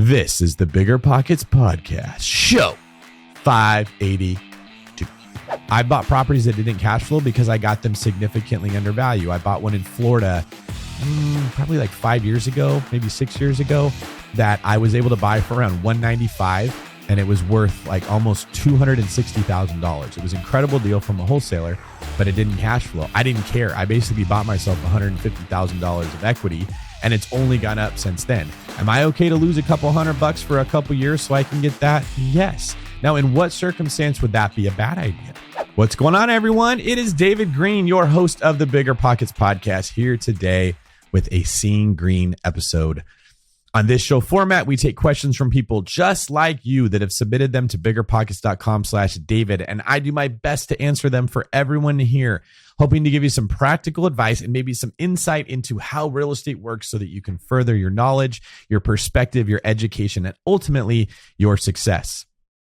This is the Bigger Pockets Podcast, show 582. I bought properties that didn't cash flow because I got them significantly undervalued. I bought one in Florida probably like 5 years ago, maybe 6 years ago, that I was able to buy for around $195, and it was worth like almost $260,000. It was an incredible deal from a wholesaler, but it didn't cash flow. I didn't care. I basically bought myself $150,000 of equity, and it's only gone up since then. Am I okay to lose a couple $100 for a couple years so I can get that? Yes. Now, in what circumstance would that be a bad idea? What's going on, everyone? It is David Greene, your host of the Bigger Pockets Podcast, here today with a Seeing Greene episode. On this show format, we take questions from people just like you that have submitted them to biggerpockets.com/David, and I do my best to answer them for everyone here, hoping to give you some practical advice and maybe some insight into how real estate works so that you can further your knowledge, your perspective, your education, and ultimately your success.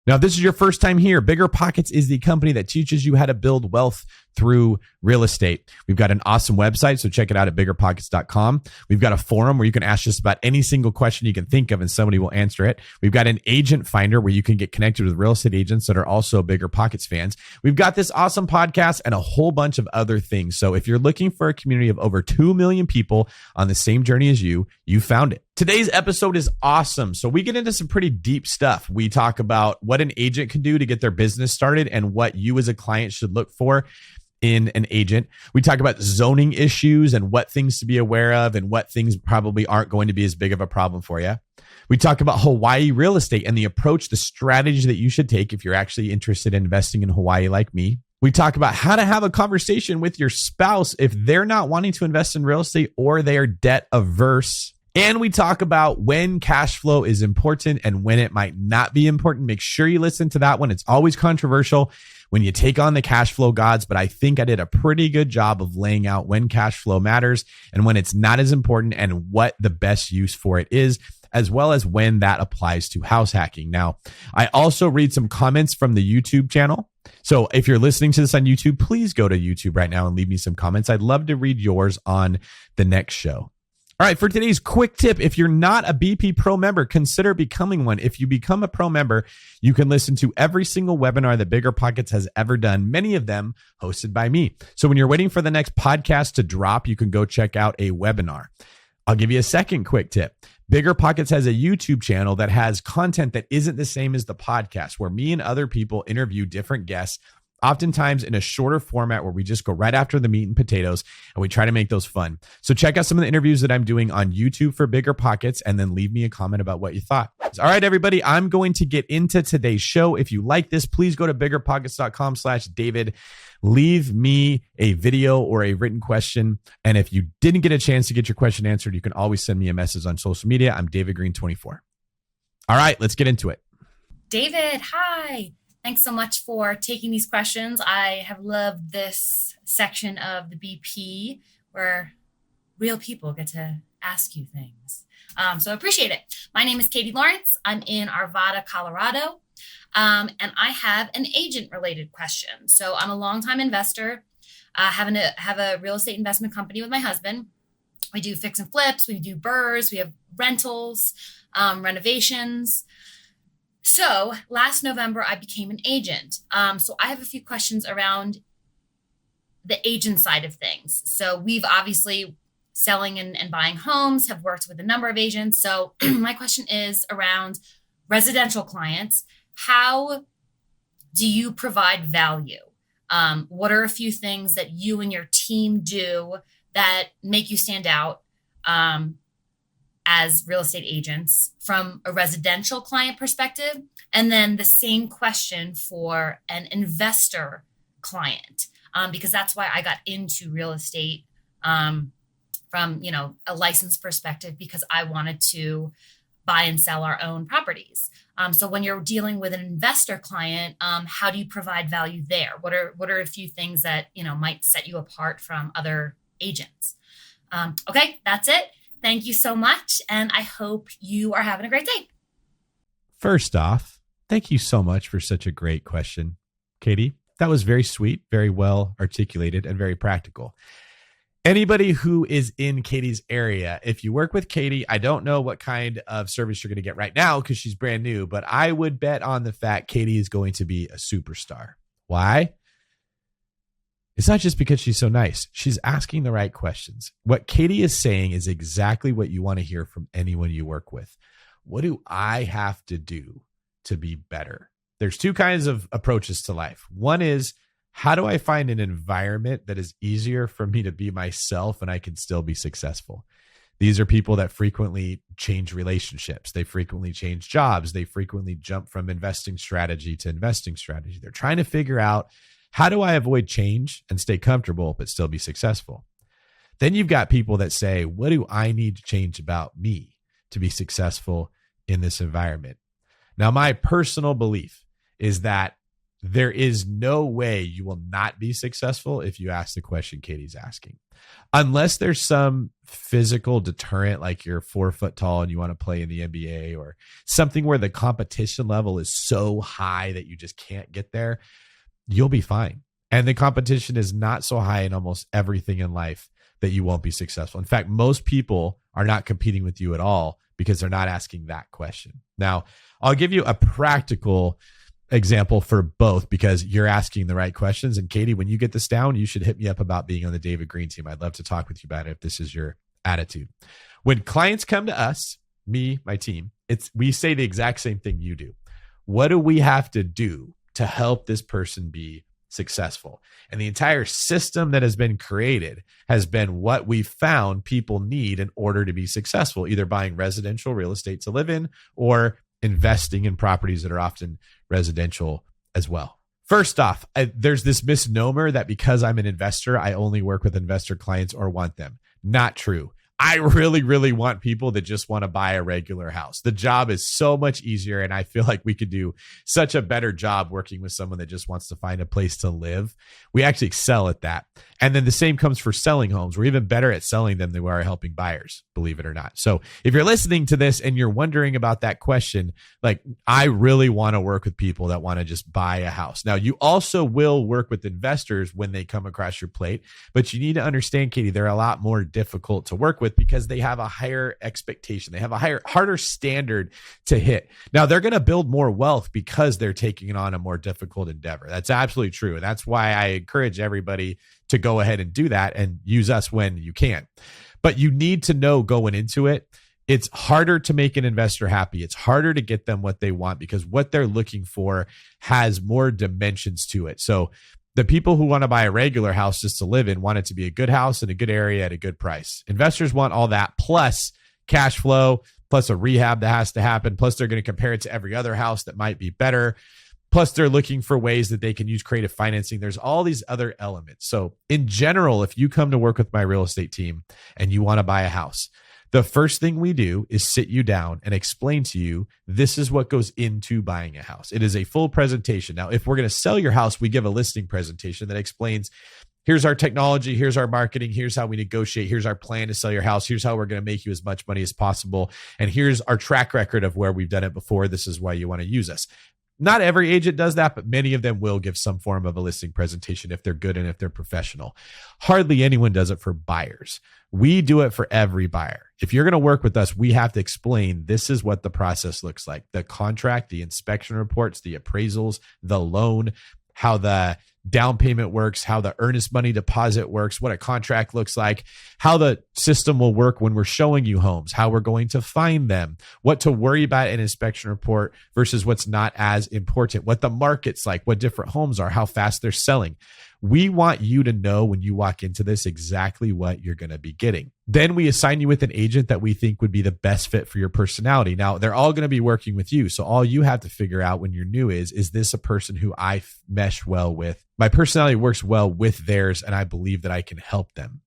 Now, if this is your first time here, BiggerPockets is the company that teaches you how to build wealth through real estate. We've got an awesome website, so check it out at biggerpockets.com. We've got a forum where you can ask just about any single question you can think of and somebody will answer it. We've got an agent finder where you can get connected with real estate agents that are also BiggerPockets fans. We've got this awesome podcast and a whole bunch of other things. So if you're looking for a community of over 2 million people on the same journey as you found it. Today's episode is awesome. So we get into some pretty deep stuff. We talk about what an agent can do to get their business started and what you as a client should look for in an agent. We talk about zoning issues and what things to be aware of and what things probably aren't going to be as big of a problem for you. We talk about Hawaii real estate and the approach, the strategy that you should take if you're actually interested in investing in Hawaii like me. We talk about how to have a conversation with your spouse if they're not wanting to invest in real estate or they are debt averse. And we talk about when cash flow is important and when it might not be important. Make sure you listen to that one. It's always controversial when you take on the cash flow gods, but I think I did a pretty good job of laying out when cash flow matters and when it's not as important and what the best use for it is, as well as when that applies to house hacking. Now, I also read some comments from the YouTube channel. So if you're listening to this on YouTube, please go to YouTube right now and leave me some comments. I'd love to read yours on the next show. All right, for today's quick tip, if you're not a BP Pro member, consider becoming one. If you become a Pro member, you can listen to every single webinar that BiggerPockets has ever done, many of them hosted by me. So when you're waiting for the next podcast to drop, you can go check out a webinar. I'll give you a second quick tip. BiggerPockets has a YouTube channel that has content that isn't the same as the podcast, where me and other people interview different guests, oftentimes in a shorter format where we just go right after the meat and potatoes and we try to make those fun. So check out some of the interviews that I'm doing on YouTube for BiggerPockets and then leave me a comment about what you thought. All right, everybody, I'm going to get into today's show. If you like this, please go to biggerpockets.com/David. Leave me a video or a written question. And if you didn't get a chance to get your question answered, you can always send me a message on social media. I'm David Greene 24. All right, let's get into it. David, hi. Thanks so much for taking these questions. I have loved this section of the BP where real people get to ask you things. So I appreciate it. My name is Katie Lawrence. I'm in Arvada, Colorado. And I have an agent-related question. So I'm a longtime investor. Have a real estate investment company with my husband. We do fix and flips. We do BRRRRs. We have rentals, renovations. So last November, I became an agent. So I have a few questions around the agent side of things. So we've obviously selling and buying homes, have worked with a number of agents. So my question is around residential clients. How do you provide value? What are a few things that you and your team do that make you stand out as real estate agents from a residential client perspective? And then the same question for an investor client, because that's why I got into real estate from, a license perspective, because I wanted to buy and sell our own properties. So when you're dealing with an investor client, how do you provide value there? What are a few things that, might set you apart from other agents? Okay, that's it. Thank you so much. And I hope you are having a great day. First off, thank you so much for such a great question, Katie. That was very sweet, very well articulated, and very practical. Anybody who is in Katie's area, if you work with Katie, I don't know what kind of service you're going to get right now because she's brand new, but I would bet on the fact Katie is going to be a superstar. Why? It's not just because she's so nice. She's asking the right questions. What Katie is saying is exactly what you want to hear from anyone you work with. What do I have to do to be better? There's two kinds of approaches to life. One is, how do I find an environment that is easier for me to be myself and I can still be successful? These are people that frequently change relationships. They frequently change jobs. They frequently jump from investing strategy to investing strategy. They're trying to figure out, how do I avoid change and stay comfortable but still be successful? Then you've got people that say, what do I need to change about me to be successful in this environment? Now, my personal belief is that there is no way you will not be successful if you ask the question Katie's asking. Unless there's some physical deterrent, like you're 4 foot tall and you want to play in the NBA, or something where the competition level is so high that you just can't get there, you'll be fine. And the competition is not so high in almost everything in life that you won't be successful. In fact, most people are not competing with you at all because they're not asking that question. Now, I'll give you a practical example for both because you're asking the right questions. And Katie, when you get this down, you should hit me up about being on the David Greene team. I'd love to talk with you about it if this is your attitude. When clients come to us, me, my team, we say the exact same thing you do. What do we have to do to help this person be successful? And the entire system that has been created has been what we found people need in order to be successful, either buying residential real estate to live in or investing in properties that are often residential as well. First off, there's this misnomer that because I'm an investor, I only work with investor clients or want them. Not true. I really, really want people that just want to buy a regular house. The job is so much easier, and I feel like we could do such a better job working with someone that just wants to find a place to live. We actually excel at that. And then the same comes for selling homes. We're even better at selling them than we are helping buyers, believe it or not. So if you're listening to this and you're wondering about that question, like, I really want to work with people that want to just buy a house. Now, you also will work with investors when they come across your plate, but you need to understand, Katie, they're a lot more difficult to work with because they have a higher expectation. They have a harder standard to hit. Now, they're going to build more wealth because they're taking on a more difficult endeavor. That's absolutely true. And that's why I encourage everybody to go ahead and do that and use us when you can. But you need to know going into it, it's harder to make an investor happy. It's harder to get them what they want because what they're looking for has more dimensions to it. So the people who want to buy a regular house just to live in want it to be a good house in a good area at a good price. Investors want all that plus cash flow, plus a rehab that has to happen, plus they're going to compare it to every other house that might be better. Plus, they're looking for ways that they can use creative financing. There's all these other elements. So in general, if you come to work with my real estate team and you want to buy a house, the first thing we do is sit you down and explain to you, this is what goes into buying a house. It is a full presentation. Now, if we're going to sell your house, we give a listing presentation that explains, here's our technology, here's our marketing, here's how we negotiate, here's our plan to sell your house, here's how we're going to make you as much money as possible, and here's our track record of where we've done it before. This is why you want to use us. Not every agent does that, but many of them will give some form of a listing presentation if they're good and if they're professional. Hardly anyone does it for buyers. We do it for every buyer. If you're going to work with us, we have to explain this is what the process looks like. The contract, the inspection reports, the appraisals, the loan, how the down payment works, how the earnest money deposit works, what a contract looks like, how the system will work when we're showing you homes, how we're going to find them, what to worry about in an inspection report versus what's not as important, what the market's like, what different homes are, how fast they're selling. We want you to know when you walk into this exactly what you're going to be getting. Then we assign you with an agent that we think would be the best fit for your personality. Now, they're all going to be working with you. So all you have to figure out when you're new is this a person who I mesh well with? My personality works well with theirs, and I believe that I can help them.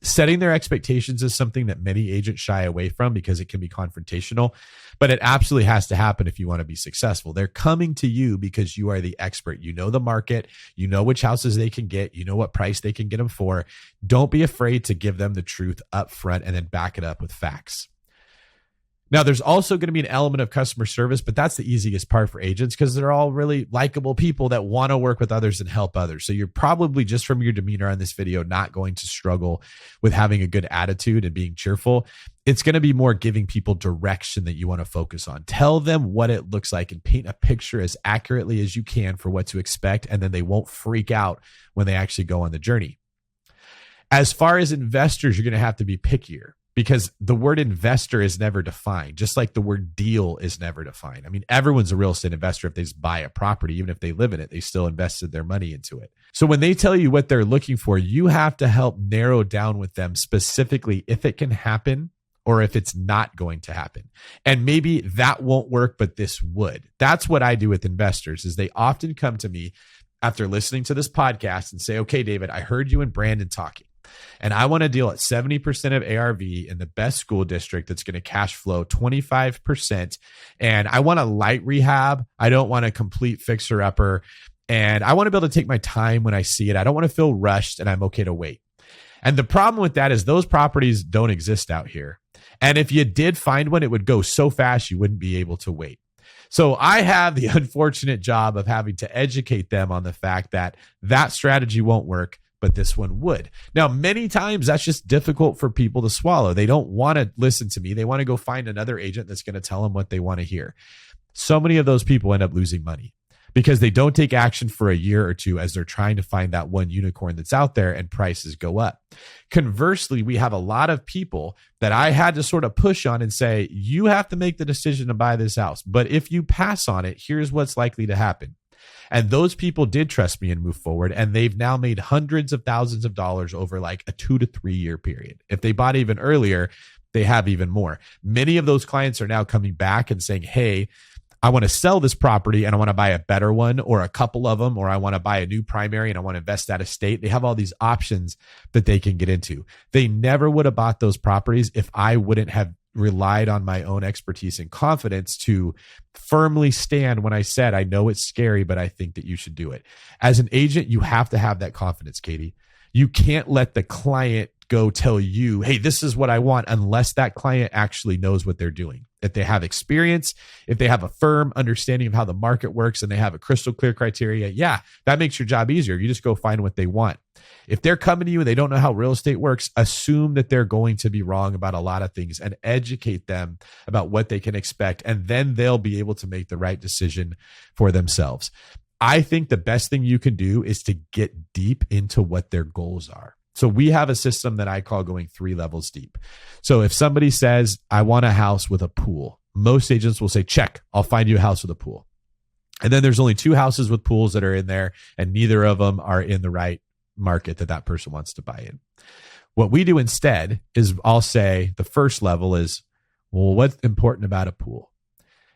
Setting their expectations is something that many agents shy away from because it can be confrontational, but it absolutely has to happen if you want to be successful. They're coming to you because you are the expert. You know the market, you know which houses they can get, you know what price they can get them for. Don't be afraid to give them the truth up front and then back it up with facts. Now, there's also going to be an element of customer service, but that's the easiest part for agents because they're all really likable people that want to work with others and help others. So you're probably, just from your demeanor on this video, not going to struggle with having a good attitude and being cheerful. It's going to be more giving people direction that you want to focus on. Tell them what it looks like and paint a picture as accurately as you can for what to expect, and then they won't freak out when they actually go on the journey. As far as investors, you're going to have to be pickier, because the word investor is never defined, just like the word deal is never defined. I mean, everyone's a real estate investor if they just buy a property. Even if they live in it, they still invested their money into it. So when they tell you what they're looking for, you have to help narrow down with them specifically if it can happen or if it's not going to happen. And maybe that won't work, but this would. That's what I do with investors, is they often come to me after listening to this podcast and say, okay, David, I heard you and Brandon talking, and I want to deal at 70% of ARV in the best school district that's going to cash flow 25%. And I want a light rehab. I don't want a complete fixer upper. And I want to be able to take my time when I see it. I don't want to feel rushed, and I'm okay to wait. And the problem with that is those properties don't exist out here. And if you did find one, it would go so fast you wouldn't be able to wait. So I have the unfortunate job of having to educate them on the fact that that strategy won't work, but this one would. Now, many times that's just difficult for people to swallow. They don't want to listen to me. They want to go find another agent that's going to tell them what they want to hear. So many of those people end up losing money because they don't take action for a year or two as they're trying to find that one unicorn that's out there, and prices go up. Conversely, we have a lot of people that I had to sort of push on and say, you have to make the decision to buy this house. But if you pass on it, here's what's likely to happen. And those people did trust me and move forward. And they've now made hundreds of thousands of dollars over like a 2 to 3 year period. If they bought even earlier, they have even more. Many of those clients are now coming back and saying, hey, I want to sell this property and I want to buy a better one, or a couple of them, or I want to buy a new primary and I want to invest that estate. They have all these options that they can get into. They never would have bought those properties if I wouldn't have relied on my own expertise and confidence to firmly stand when I said, I know it's scary, but I think that you should do it. As an agent, you have to have that confidence, Katie. You can't let the client go tell you, hey, this is what I want, unless that client actually knows what they're doing. If they have experience, if they have a firm understanding of how the market works and they have a crystal clear criteria, yeah, that makes your job easier. You just go find what they want. If they're coming to you and they don't know how real estate works, assume that they're going to be wrong about a lot of things and educate them about what they can expect. And then they'll be able to make the right decision for themselves. I think the best thing you can do is to get deep into what their goals are. So we have a system that I call going 3 levels deep. So if somebody says, I want a house with a pool, most agents will say, check, I'll find you a house with a pool. And then there's only 2 houses with pools that are in there, and neither of them are in the right market that that person wants to buy in. What we do instead is I'll say the first level is, well, what's important about a pool?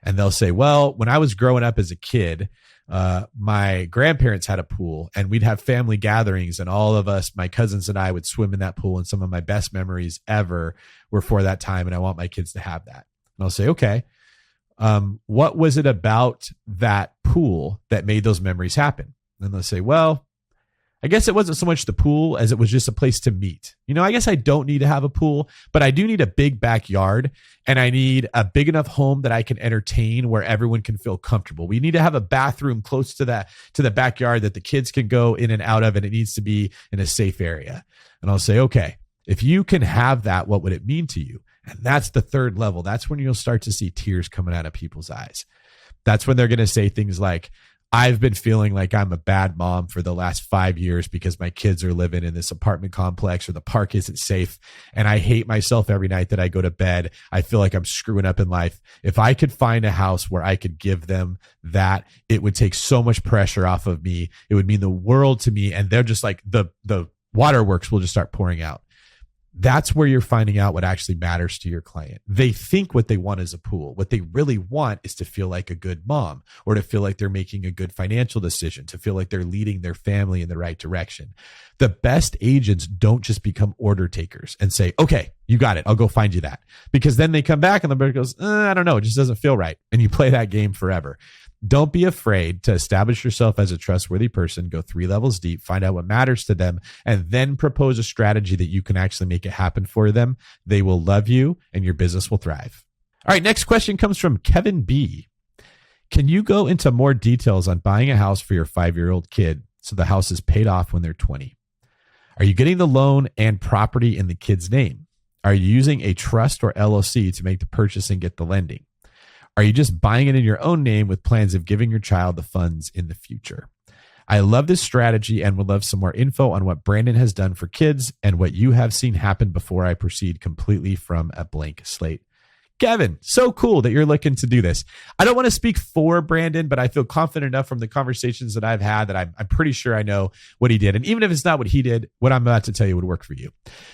And they'll say, well, when I was growing up as a kid, my grandparents had a pool and we'd have family gatherings, and all of us, my cousins and I, would swim in that pool. And some of my best memories ever were for that time. And I want my kids to have that. And I'll say, okay, what was it about that pool that made those memories happen? And they'll say, well, I guess it wasn't so much the pool as it was just a place to meet. You know, I guess I don't need to have a pool, but I do need a big backyard, and I need a big enough home that I can entertain where everyone can feel comfortable. We need to have a bathroom close to the backyard that the kids can go in and out of, and it needs to be in a safe area. And I'll say, okay, if you can have that, what would it mean to you? And that's the third level. That's when you'll start to see tears coming out of people's eyes. That's when they're going to say things like, I've been feeling like I'm a bad mom for the last 5 years because my kids are living in this apartment complex, or the park isn't safe. And I hate myself every night that I go to bed. I feel like I'm screwing up in life. If I could find a house where I could give them that, it would take so much pressure off of me. It would mean the world to me. And they're just like, the waterworks will just start pouring out. That's where you're finding out what actually matters to your client. They think what they want is a pool. What they really want is to feel like a good mom, or to feel like they're making a good financial decision, to feel like they're leading their family in the right direction. The best agents don't just become order takers and say, okay, you got it, I'll go find you that. Because then they come back and the bird goes, I don't know, it just doesn't feel right. And you play that game forever. Don't be afraid to establish yourself as a trustworthy person, go 3 levels deep, find out what matters to them, and then propose a strategy that you can actually make it happen for them. They will love you and your business will thrive. All right, next question comes from Kevin B. Can you go into more details on buying a house for your 5-year-old kid so the house is paid off when they're 20? Are you getting the loan and property in the kid's name? Are you using a trust or LLC to make the purchase and get the lending? Are you just buying it in your own name with plans of giving your child the funds in the future? I love this strategy and would love some more info on what Brandon has done for kids and what you have seen happen before I proceed completely from a blank slate. Kevin, so cool that you're looking to do this. I don't want to speak for Brandon, but I feel confident enough from the conversations that I've had that I'm pretty sure I know what he did. And even if it's not what he did, what I'm about to tell you would work for you.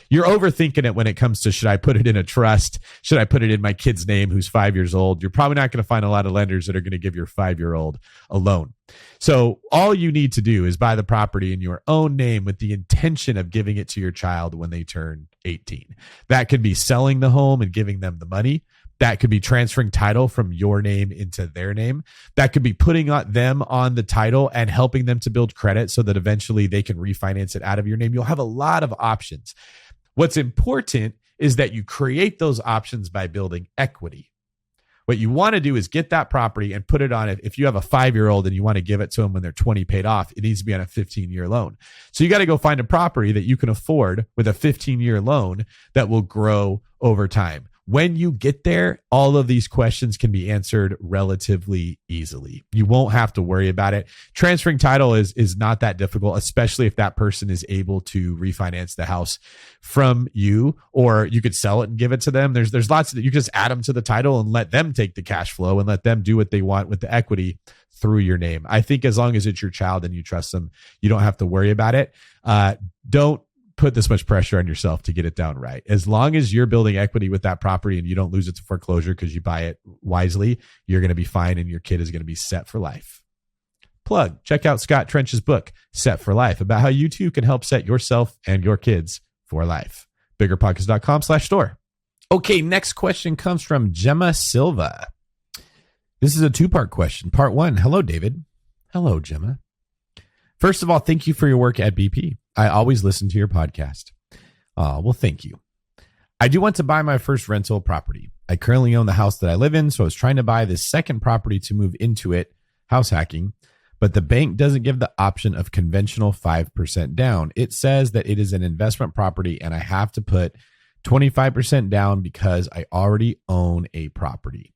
You're overthinking it when it comes to, should I put it in a trust? Should I put it in my kid's name who's 5 years old? You're probably not going to find a lot of lenders that are going to give your 5-year-old a loan. So all you need to do is buy the property in your own name with the intention of giving it to your child when they turn 18. That could be selling the home and giving them the money. That could be transferring title from your name into their name. That could be putting them on the title and helping them to build credit so that eventually they can refinance it out of your name. You'll have a lot of options. What's important is that you create those options by building equity. What you want to do is get that property and put it on it. If you have a 5-year-old and you want to give it to them when they're 20 paid off, it needs to be on a 15-year loan. So you got to go find a property that you can afford with a 15-year loan that will grow over time. When you get there, all of these questions can be answered relatively easily. You won't have to worry about it. Transferring title is not that difficult, especially if that person is able to refinance the house from you, or you could sell it and give it to them. There's lots that you can just add them to the title and let them take the cash flow and let them do what they want with the equity through your name. I think as long as it's your child and you trust them, you don't have to worry about it. Don't put this much pressure on yourself to get it down right. As long as you're building equity with that property and you don't lose it to foreclosure because you buy it wisely, you're going to be fine and your kid is going to be set for life. Plug. Check out Scott Trench's book, Set for Life, about how you too can help set yourself and your kids for life. BiggerPockets.com/store. Okay, next question comes from Gemma Silva. This is a 2-part question. Part 1. Hello, David. Hello, Gemma. First of all, thank you for your work at BP. I always listen to your podcast. Well, thank you. I do want to buy my first rental property. I currently own the house that I live in, so I was trying to buy this second property to move into it, house hacking, but the bank doesn't give the option of conventional 5% down. It says that it is an investment property and I have to put 25% down because I already own a property.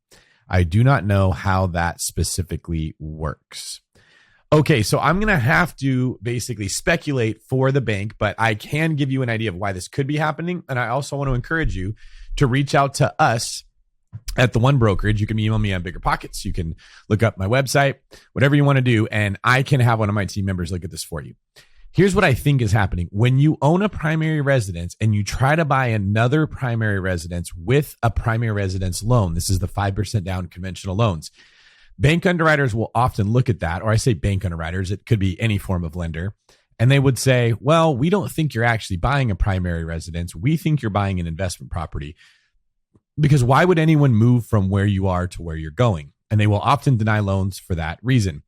I do not know how that specifically works. Okay, so I'm going to have to basically speculate for the bank, but I can give you an idea of why this could be happening. And I also want to encourage you to reach out to us at the One Brokerage. You can email me on BiggerPockets. You can look up my website, whatever you want to do, and I can have one of my team members look at this for you. Here's what I think is happening. When you own a primary residence and you try to buy another primary residence with a primary residence loan, this is the 5% down conventional loans. Bank underwriters will often look at that, or I say bank underwriters, it could be any form of lender, and they would say, well, we don't think you're actually buying a primary residence. We think you're buying an investment property, because why would anyone move from where you are to where you're going? And they will often deny loans for that reason.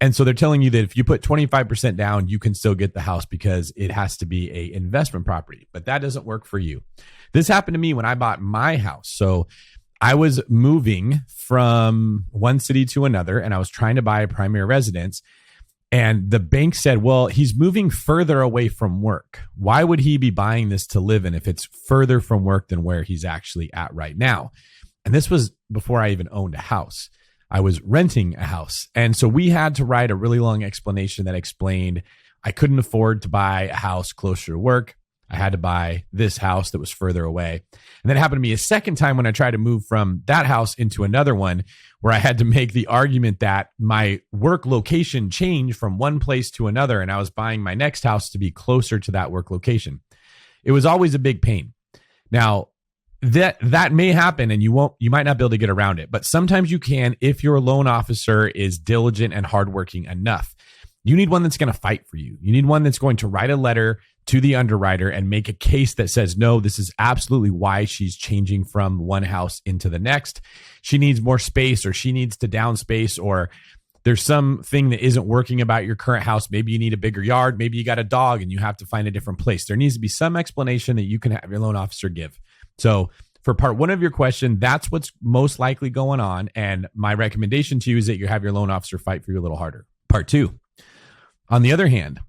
And so they're telling you that if you put 25% down, you can still get the house because it has to be a investment property, but that doesn't work for you. This happened to me when I bought my house. So I was moving from one city to another and I was trying to buy a primary residence. And the bank said, well, he's moving further away from work. Why would he be buying this to live in if it's further from work than where he's actually at right now? And this was before I even owned a house. I was renting a house. And so we had to write a really long explanation that explained I couldn't afford to buy a house closer to work. I had to buy this house that was further away. And then it happened to me a second time when I tried to move from that house into another one, where I had to make the argument that my work location changed from one place to another, and I was buying my next house to be closer to that work location. It was always a big pain. Now, that may happen and you might not be able to get around it, but sometimes you can if your loan officer is diligent and hardworking enough. You need one that's going to fight for you. You need one that's going to write a letter to the underwriter and make a case that says, no, this is absolutely why she's changing from one house into the next. She needs more space, or she needs to down space, or there's something that isn't working about your current house. Maybe you need a bigger yard. Maybe you got a dog and you have to find a different place. There needs to be some explanation that you can have your loan officer give. So for part one of your question, that's what's most likely going on. And my recommendation to you is that you have your loan officer fight for you a little harder. Part two, on the other hand,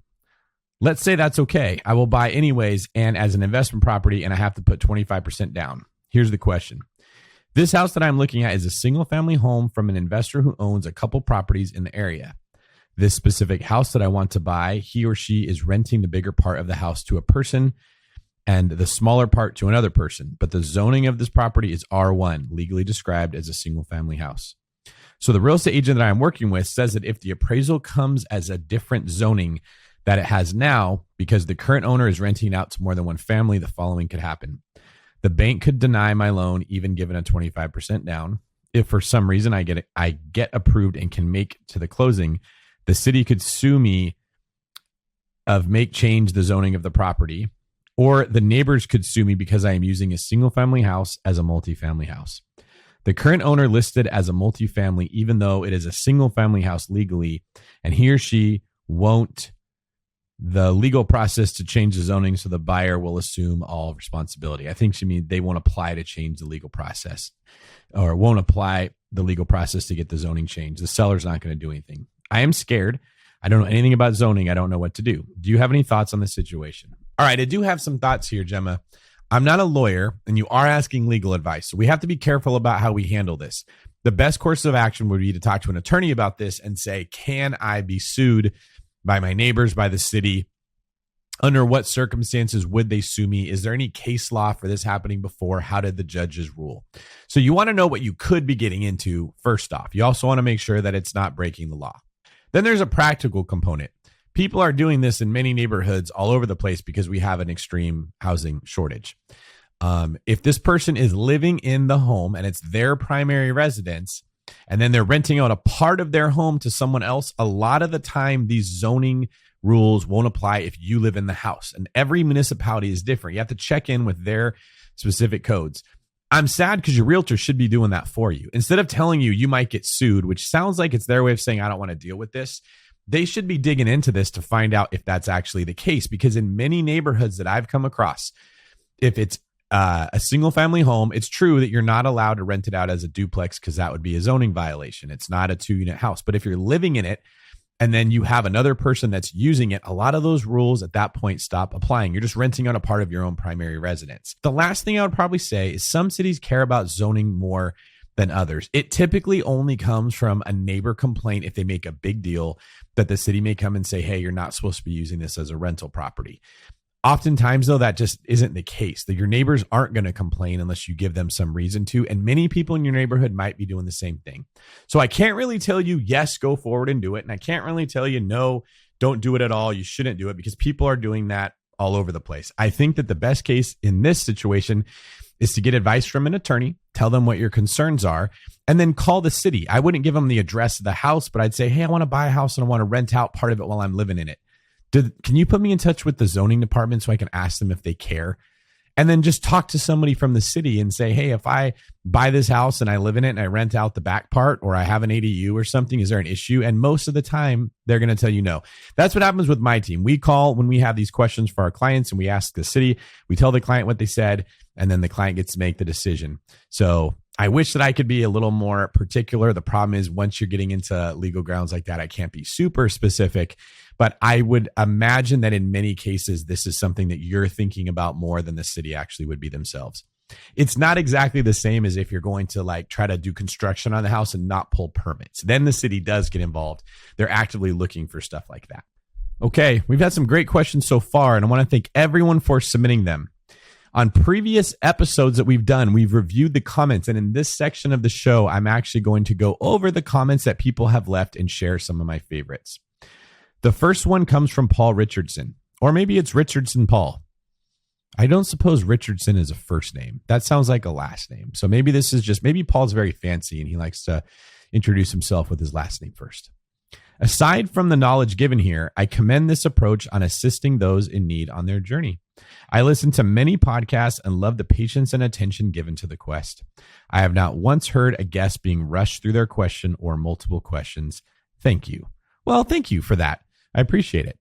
let's say that's okay. I will buy anyways and as an investment property, and I have to put 25% down. Here's the question. This house that I'm looking at is a single family home from an investor who owns a couple properties in the area. This specific house that I want to buy, he or she is renting the bigger part of the house to a person and the smaller part to another person. But the zoning of this property is R1, legally described as a single family house. So the real estate agent that I'm working with says that if the appraisal comes as a different zoning that it has now, because the current owner is renting out to more than one family, the following could happen. The bank could deny my loan, even given a 25% down. If for some reason I get approved and can make to the closing, the city could sue me change the zoning of the property, or the neighbors could sue me because I am using a single family house as a multifamily house. The current owner listed as a multifamily, even though it is a single family house legally, and he or she won't the legal process to change the zoning, so the buyer will assume all responsibility. I think she means they won't apply to change the legal process, or won't apply the legal process to get the zoning changed. The seller's not going to do anything. I am scared. I don't know anything about zoning. I don't know what to do. Do you have any thoughts on this situation? All right, I do have some thoughts here, Gemma. I'm not a lawyer, and you are asking legal advice, so we have to be careful about how we handle this. The best course of action would be to talk to an attorney about this and say, can I be sued by my neighbors, by the city? Under what circumstances would they sue me? Is there any case law for this happening before? How did the judges rule? So you want to know what you could be getting into first off. You also want to make sure that it's not breaking the law. Then there's a practical component. People are doing this in many neighborhoods all over the place because we have an extreme housing shortage. If this person is living in the home and it's their primary residence, and then they're renting out a part of their home to someone else, a lot of the time these zoning rules won't apply if you live in the house. And every municipality is different. You have to check in with their specific codes. I'm sad because your realtor should be doing that for you. Instead of telling you you might get sued, which sounds like it's their way of saying, I don't want to deal with this, they should be digging into this to find out if that's actually the case. Because in many neighborhoods that I've come across, if it's a single family home, it's true that you're not allowed to rent it out as a duplex because that would be a zoning violation. It's not a 2-unit house. But if you're living in it and then you have another person that's using it, a lot of those rules at that point stop applying. You're just renting out a part of your own primary residence. The last thing I would probably say is some cities care about zoning more than others. It typically only comes from a neighbor complaint if they make a big deal that the city may come and say, hey, you're not supposed to be using this as a rental property. Oftentimes, though, that just isn't the case. That your neighbors aren't going to complain unless you give them some reason to. And many people in your neighborhood might be doing the same thing. So I can't really tell you, yes, go forward and do it. And I can't really tell you, no, don't do it at all. You shouldn't do it, because people are doing that all over the place. I think that the best case in this situation is to get advice from an attorney, tell them what your concerns are, and then call the city. I wouldn't give them the address of the house, but I'd say, hey, I want to buy a house and I want to rent out part of it while I'm living in it. Can you put me in touch with the zoning department so I can ask them if they care? And then just talk to somebody from the city and say, hey, if I buy this house and I live in it and I rent out the back part, or I have an ADU or something, is there an issue? And most of the time, they're going to tell you no. That's what happens with my team. We call when we have these questions for our clients and we ask the city, we tell the client what they said, and then the client gets to make the decision. So I wish that I could be a little more particular. The problem is once you're getting into legal grounds like that, I can't be super specific. But I would imagine that in many cases, this is something that you're thinking about more than the city actually would be themselves. It's not exactly the same as if you're going to like try to do construction on the house and not pull permits. Then the city does get involved. They're actively looking for stuff like that. Okay, we've had some great questions so far, and I want to thank everyone for submitting them. On previous episodes that we've done, we've reviewed the comments. And in this section of the show, I'm actually going to go over the comments that people have left and share some of my favorites. The first one comes from Paul Richardson, or maybe it's Richardson Paul. I don't suppose Richardson is a first name. That sounds like a last name. So maybe this is just, maybe Paul's very fancy and he likes to introduce himself with his last name first. Aside from the knowledge given here, I commend this approach on assisting those in need on their journey. I listen to many podcasts and love the patience and attention given to the quest. I have not once heard a guest being rushed through their question or multiple questions. Thank you. Well, thank you for that. I appreciate it.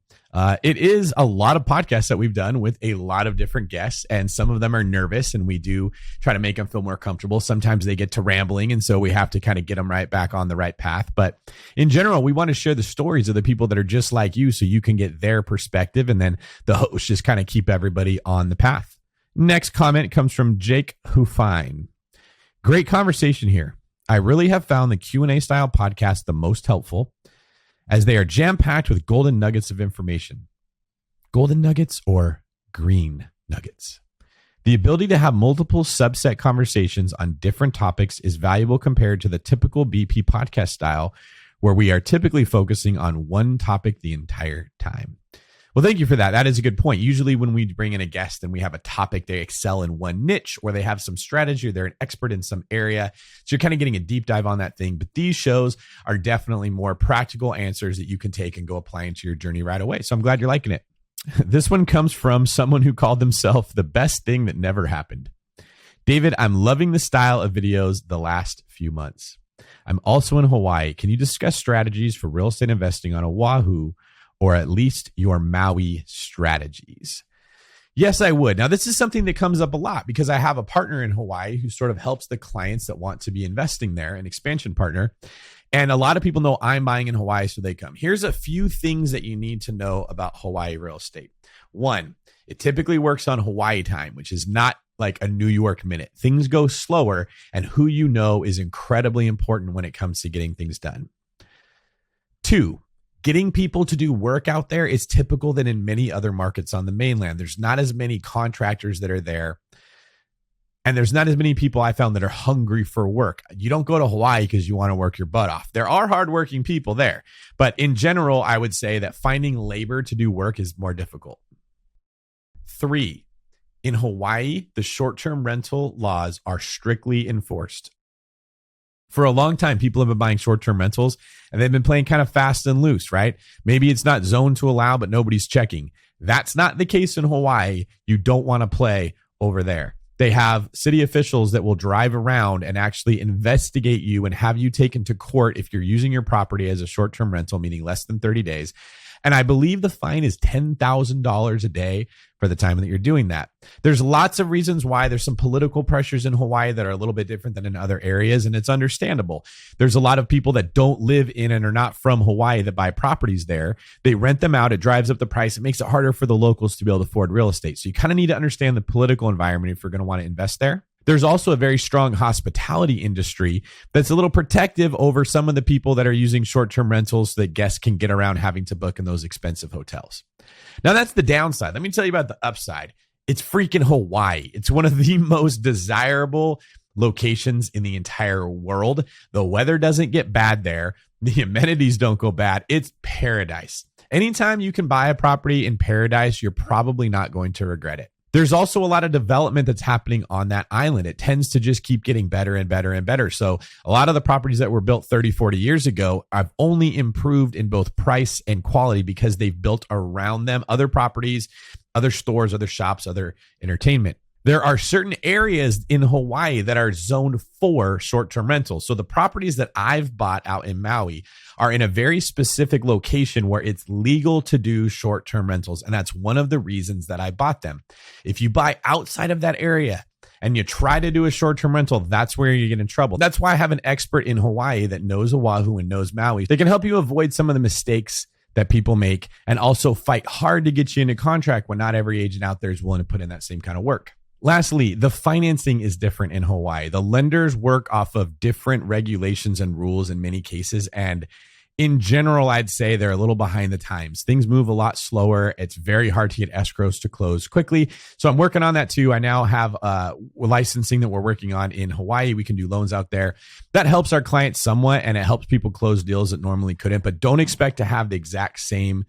It is a lot of podcasts that we've done with a lot of different guests, and some of them are nervous, and we do try to make them feel more comfortable. Sometimes they get to rambling, and so we have to kind of get them right back on the right path. But in general, we want to share the stories of the people that are just like you so you can get their perspective, and then the host just kind of keep everybody on the path. Next comment comes from Jake Hufine. Great conversation here. I really have found the Q&A style podcast the most helpful, as they are jam-packed with golden nuggets of information. Golden nuggets or green nuggets? The ability to have multiple subset conversations on different topics is valuable compared to the typical BP podcast style, where we are typically focusing on one topic the entire time. Well, thank you for that. That is a good point. Usually when we bring in a guest and we have a topic, they excel in one niche or they have some strategy or they're an expert in some area. So you're kind of getting a deep dive on that thing. But these shows are definitely more practical answers that you can take and go apply into your journey right away. So I'm glad you're liking it. This one comes from someone who called themselves the best thing that never happened. David, I'm loving the style of videos the last few months. I'm also in Hawaii. Can you discuss strategies for real estate investing on Oahu, or at least your Maui strategies? Yes, I would. Now, this is something that comes up a lot because I have a partner in Hawaii who sort of helps the clients that want to be investing there, an expansion partner. And a lot of people know I'm buying in Hawaii, so they come. Here's a few things that you need to know about Hawaii real estate. One, it typically works on Hawaii time, which is not like a New York minute. Things go slower, and who you know is incredibly important when it comes to getting things done. Two, getting people to do work out there is typical than in many other markets on the mainland. There's not as many contractors that are there. And there's not as many people I found that are hungry for work. You don't go to Hawaii because you want to work your butt off. There are hardworking people there. But in general, I would say that finding labor to do work is more difficult. 3, in Hawaii, the short-term rental laws are strictly enforced. For a long time, people have been buying short-term rentals and they've been playing kind of fast and loose, right? Maybe it's not zoned to allow, but nobody's checking. That's not the case in Hawaii. You don't want to play over there. They have city officials that will drive around and actually investigate you and have you taken to court if you're using your property as a short-term rental, meaning less than 30 days. And I believe the fine is $10,000 a day for the time that you're doing that. There's lots of reasons why. There's some political pressures in Hawaii that are a little bit different than in other areas, and it's understandable. There's a lot of people that don't live in and are not from Hawaii that buy properties there. They rent them out. It drives up the price. It makes it harder for the locals to be able to afford real estate. So you kind of need to understand the political environment if you're going to want to invest there. There's also a very strong hospitality industry that's a little protective over some of the people that are using short-term rentals so that guests can get around having to book in those expensive hotels. Now, that's the downside. Let me tell you about the upside. It's freaking Hawaii. It's one of the most desirable locations in the entire world. The weather doesn't get bad there. The amenities don't go bad. It's paradise. Anytime you can buy a property in paradise, you're probably not going to regret it. There's also a lot of development that's happening on that island. It tends to just keep getting better and better and better. So a lot of the properties that were built 30, 40 years ago have only improved in both price and quality because they've built around them other properties, other stores, other shops, other entertainment. There are certain areas in Hawaii that are zoned for short-term rentals. So the properties that I've bought out in Maui are in a very specific location where it's legal to do short-term rentals. And that's one of the reasons that I bought them. If you buy outside of that area and you try to do a short-term rental, that's where you get in trouble. That's why I have an expert in Hawaii that knows Oahu and knows Maui. They can help you avoid some of the mistakes that people make and also fight hard to get you into contract when not every agent out there is willing to put in that same kind of work. Lastly, the financing is different in Hawaii. The lenders work off of different regulations and rules in many cases. And in general, I'd say they're a little behind the times. Things move a lot slower. It's very hard to get escrows to close quickly. So I'm working on that too. I now have licensing that we're working on in Hawaii. We can do loans out there. That helps our clients somewhat, and it helps people close deals that normally couldn't. But don't expect to have the exact same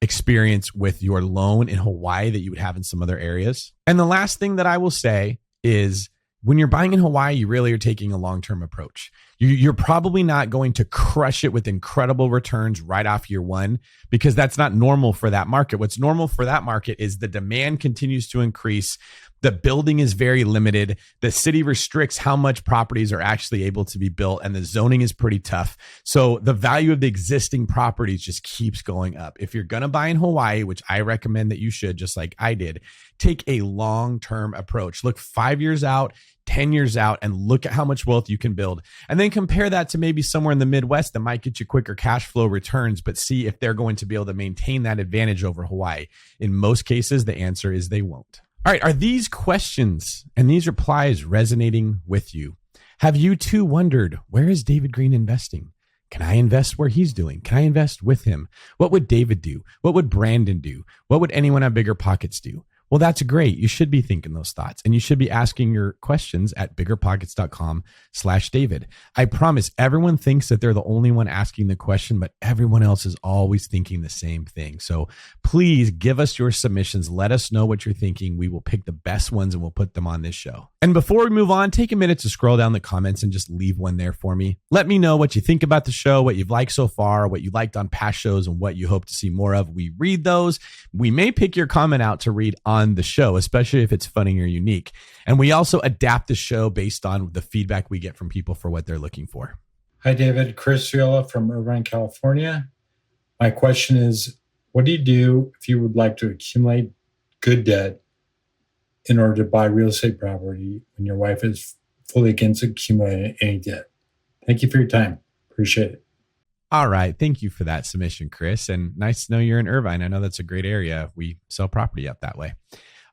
experience with your loan in Hawaii that you would have in some other areas. And the last thing that I will say is when you're buying in Hawaii, you really are taking a long-term approach. You're probably not going to crush it with incredible returns right off year one because that's not normal for that market. What's normal for that market is the demand continues to increase. The building is very limited. The city restricts how much properties are actually able to be built, and the zoning is pretty tough. So the value of the existing properties just keeps going up. If you're going to buy in Hawaii, which I recommend that you should, just like I did, take a long-term approach. Look 5 years out, 10 years out, and look at how much wealth you can build. And then compare that to maybe somewhere in the Midwest that might get you quicker cash flow returns, but see if they're going to be able to maintain that advantage over Hawaii. In most cases, the answer is they won't. All right, are these questions and these replies resonating with you? Have you too wondered, where is David Greene investing? Can I invest where he's doing? Can I invest with him? What would David do? What would Brandon do? What would anyone at BiggerPockets do? Well, that's great. You should be thinking those thoughts, and you should be asking your questions at biggerpockets.com/David. I promise everyone thinks that they're the only one asking the question, but everyone else is always thinking the same thing. So please give us your submissions. Let us know what you're thinking. We will pick the best ones and we'll put them on this show. And before we move on, take a minute to scroll down the comments and just leave one there for me. Let me know what you think about the show, what you've liked so far, what you liked on past shows, and what you hope to see more of. We read those. We may pick your comment out to read on the show, especially if it's funny or unique. And we also adapt the show based on the feedback we get from people for what they're looking for. Hi, David. Chris Riola from Irvine, California. My question is, what do you do if you would like to accumulate good debt in order to buy real estate property when your wife is fully against accumulating any debt? Thank you for your time. Appreciate it. All right. Thank you for that submission, Chris. And nice to know you're in Irvine. I know that's a great area. We sell property up that way.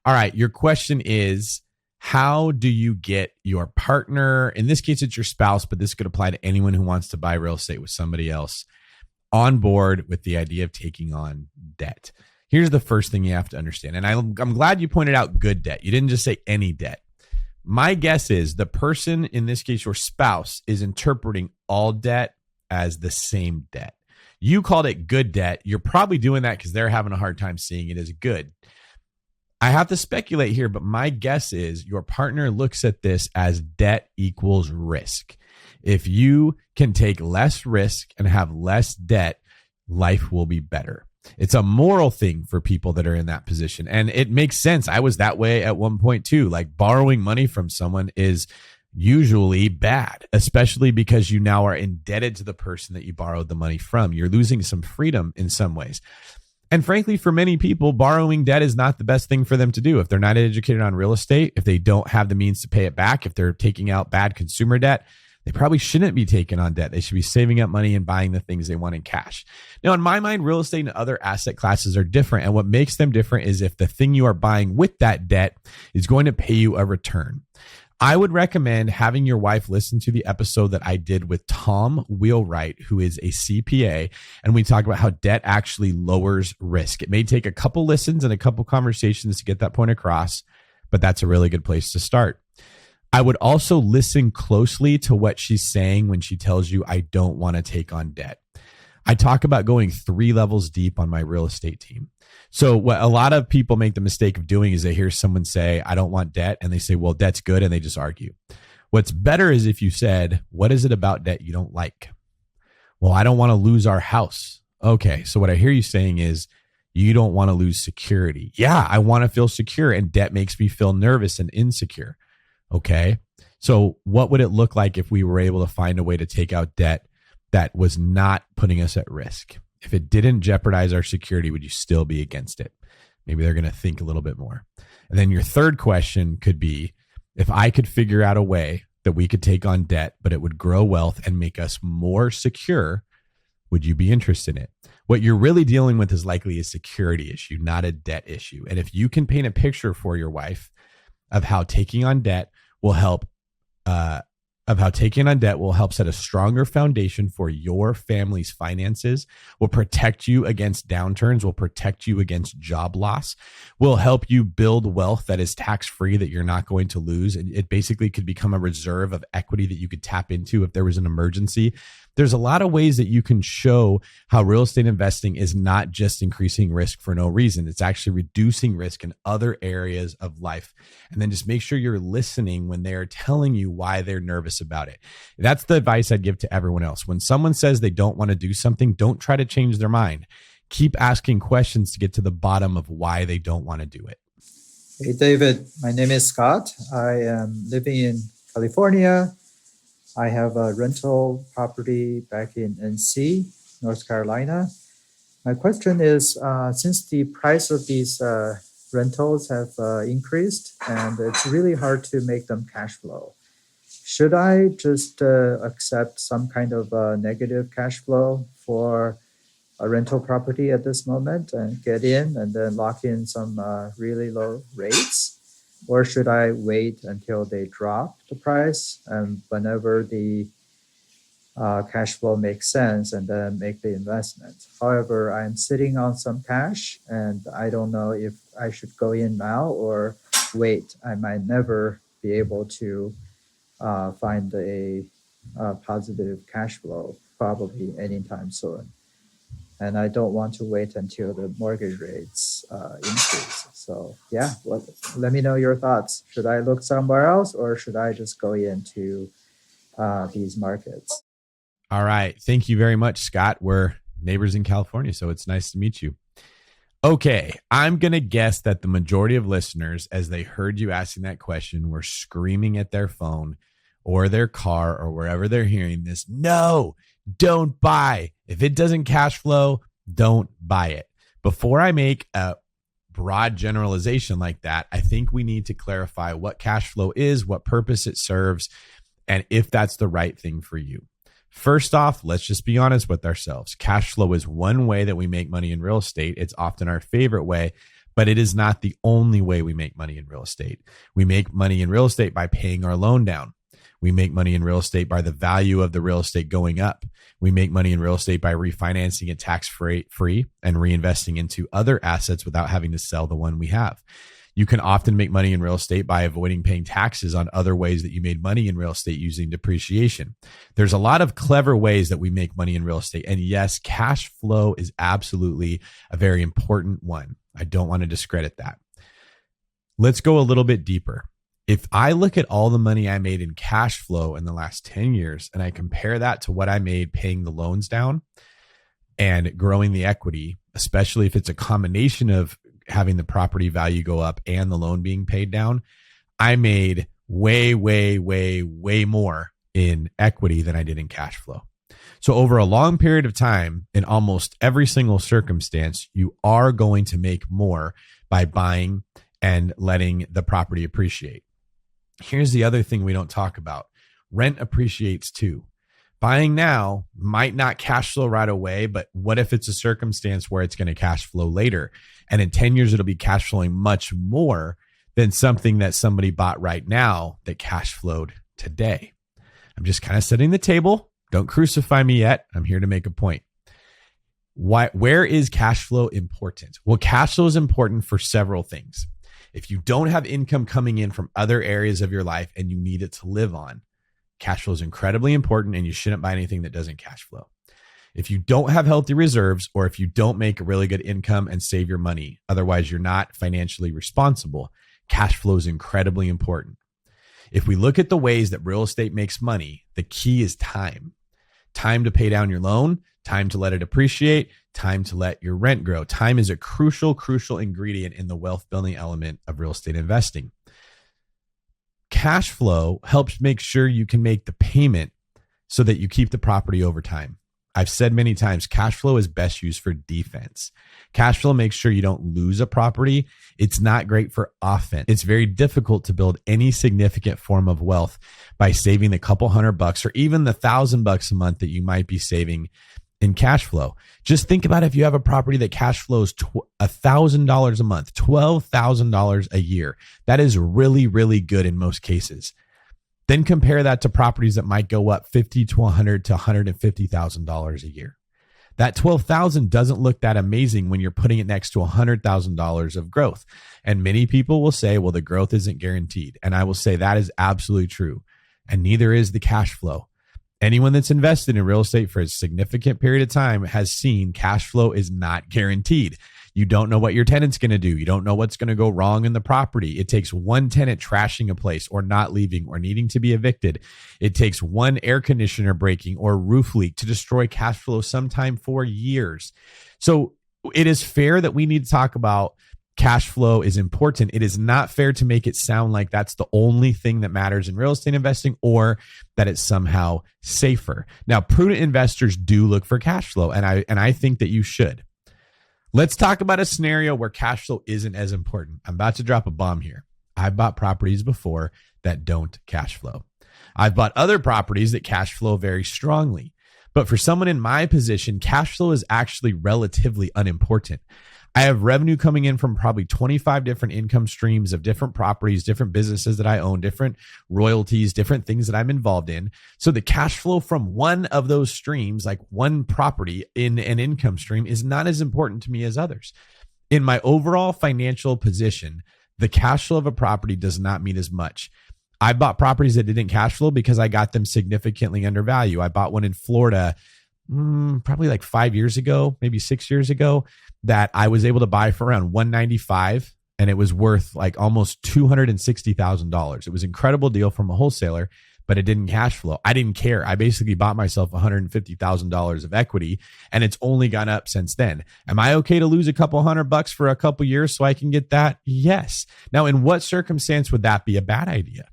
All right. Your question is, how do you get your partner, in this case, it's your spouse, but this could apply to anyone who wants to buy real estate with somebody else, on board with the idea of taking on debt? Here's the first thing you have to understand. And I'm glad you pointed out good debt. You didn't just say any debt. My guess is the person, in this case, your spouse, is interpreting all debt as the same debt. You called it good debt. You're probably doing that because they're having a hard time seeing it as good. I have to speculate here, but my guess is your partner looks at this as debt equals risk. If you can take less risk and have less debt, life will be better. It's a moral thing for people that are in that position. And it makes sense. I was that way at one point too. Like, borrowing money from someone is usually bad, especially because you now are indebted to the person that you borrowed the money from. You're losing some freedom in some ways. And frankly, for many people, borrowing debt is not the best thing for them to do. If they're not educated on real estate, if they don't have the means to pay it back, if they're taking out bad consumer debt, they probably shouldn't be taking on debt. They should be saving up money and buying the things they want in cash. Now, in my mind, real estate and other asset classes are different. And what makes them different is if the thing you are buying with that debt is going to pay you a return. I would recommend having your wife listen to the episode that I did with Tom Wheelwright, who is a CPA, and we talk about how debt actually lowers risk. It may take a couple listens and a couple conversations to get that point across, but that's a really good place to start. I would also listen closely to what she's saying when she tells you, I don't want to take on debt. I talk about going 3 levels deep on my real estate team. So what a lot of people make the mistake of doing is they hear someone say, I don't want debt. And they say, well, debt's good. And they just argue. What's better is if you said, what is it about debt you don't like? Well, I don't want to lose our house. Okay. So what I hear you saying is you don't want to lose security. Yeah, I want to feel secure, and debt makes me feel nervous and insecure. Okay. So what would it look like if we were able to find a way to take out debt that was not putting us at risk? If it didn't jeopardize our security, would you still be against it? Maybe they're going to think a little bit more. And then your third question could be, if I could figure out a way that we could take on debt, but it would grow wealth and make us more secure, would you be interested in it? What you're really dealing with is likely a security issue, not a debt issue. And if you can paint a picture for your wife of how taking on debt will help set a stronger foundation for your family's finances, will protect you against downturns, will protect you against job loss, will help you build wealth that is tax-free that you're not going to lose. And it basically could become a reserve of equity that you could tap into if there was an emergency. There's a lot of ways that you can show how real estate investing is not just increasing risk for no reason. It's actually reducing risk in other areas of life. And then just make sure you're listening when they're telling you why they're nervous about it. That's the advice I'd give to everyone else. When someone says they don't want to do something, don't try to change their mind. Keep asking questions to get to the bottom of why they don't want to do it. Hey, David. My name is Scott. I am living in California. I have a rental property back in NC, North Carolina. My question is, since the price of these rentals have increased and it's really hard to make them cash flow, should I just accept some kind of negative cash flow for a rental property at this moment and get in and then lock in some really low rates? Or should I wait until they drop the price and whenever the cash flow makes sense and then make the investment? However, I'm sitting on some cash and I don't know if I should go in now or wait. I might never be able to find a positive cash flow probably anytime soon. And I don't want to wait until the mortgage rates increase. So yeah, let me know your thoughts. Should I look somewhere else or should I just go into these markets? All right. Thank you very much, Scott. We're neighbors in California, so it's nice to meet you. Okay. I'm going to guess that the majority of listeners, as they heard you asking that question, were screaming at their phone or their car or wherever they're hearing this. No, don't buy. If it doesn't cash flow, don't buy it. Before I make a broad generalization like that, I think we need to clarify what cash flow is, what purpose it serves, and if that's the right thing for you. First off, let's just be honest with ourselves. Cash flow is one way that we make money in real estate. It's often our favorite way, but it is not the only way we make money in real estate. We make money in real estate by paying our loan down. We make money in real estate by the value of the real estate going up. We make money in real estate by refinancing it tax-free and reinvesting into other assets without having to sell the one we have. You can often make money in real estate by avoiding paying taxes on other ways that you made money in real estate using depreciation. There's a lot of clever ways that we make money in real estate. And yes, cash flow is absolutely a very important one. I don't want to discredit that. Let's go a little bit deeper. If I look at all the money I made in cash flow in the last 10 years and I compare that to what I made paying the loans down and growing the equity, especially if it's a combination of having the property value go up and the loan being paid down, I made way more in equity than I did in cash flow. So over a long period of time, in almost every single circumstance, you are going to make more by buying and letting the property appreciate. Here's the other thing we don't talk about. Rent appreciates too. Buying now might not cash flow right away, but what if it's a circumstance where it's going to cash flow later? And in 10 years, it'll be cash flowing much more than something that somebody bought right now that cash flowed today. I'm just kind of setting the table. Don't crucify me yet. I'm here to make a point. Where is cash flow important? Well, cash flow is important for several things. If you don't have income coming in from other areas of your life and you need it to live on, cash flow is incredibly important and you shouldn't buy anything that doesn't cash flow. If you don't have healthy reserves or if you don't make a really good income and save your money, otherwise you're not financially responsible, cash flow is incredibly important. If we look at the ways that real estate makes money, the key is time. Time to pay down your loan, time to let it appreciate, time to let your rent grow. Time is a crucial ingredient in the wealth building element of real estate investing. Cash flow helps make sure you can make the payment so that you keep the property over time. I've said many times, cash flow is best used for defense. Cash flow makes sure you don't lose a property. It's not great for offense. It's very difficult to build any significant form of wealth by saving the couple $100 or even the $1,000 a month that you might be saving in cash flow. Just think about if you have a property that cash flows $1,000 a month, $12,000 a year. That is really good in most cases. Then compare that to properties that might go up $50,000 to $100,000 to $150,000 a year. That $12,000 doesn't look that amazing when you're putting it next to $100,000 of growth. And many people will say, well, the growth isn't guaranteed. And I will say that is absolutely true. And neither is the cash flow. Anyone that's invested in real estate for a significant period of time has seen cash flow is not guaranteed. You don't know what your tenant's going to do. You don't know what's going to go wrong in the property. It takes one tenant trashing a place or not leaving or needing to be evicted. It takes one air conditioner breaking or roof leak to destroy cash flow sometime for years. So it is fair that we need to talk about cash flow is important. It is not fair to make it sound like that's the only thing that matters in real estate investing or that it's somehow safer. Now, prudent investors do look for cash flow, and I think that you should. Let's talk about a scenario where cash flow isn't as important. I'm about to drop a bomb here. I've bought properties before that don't cash flow. I've bought other properties that cash flow very strongly. But for someone in my position, cash flow is actually relatively unimportant. I have revenue coming in from probably 25 different income streams of different properties, different businesses that I own, different royalties, different things that I'm involved in. So the cash flow from one of those streams, like one property in an income stream, is not as important to me as others. In my overall financial position, the cash flow of a property does not mean as much. I bought properties that didn't cash flow because I got them significantly undervalued. I bought one in Florida probably like 5 years ago, maybe 6 years ago, that I was able to buy for around $195, and it was worth like almost $260,000. It was an incredible deal from a wholesaler, but it didn't cash flow. I didn't care. I basically bought myself $150,000 of equity, and it's only gone up since then. Am I okay to lose a couple $100 for a couple years so I can get that? Yes. Now, in what circumstance would that be a bad idea?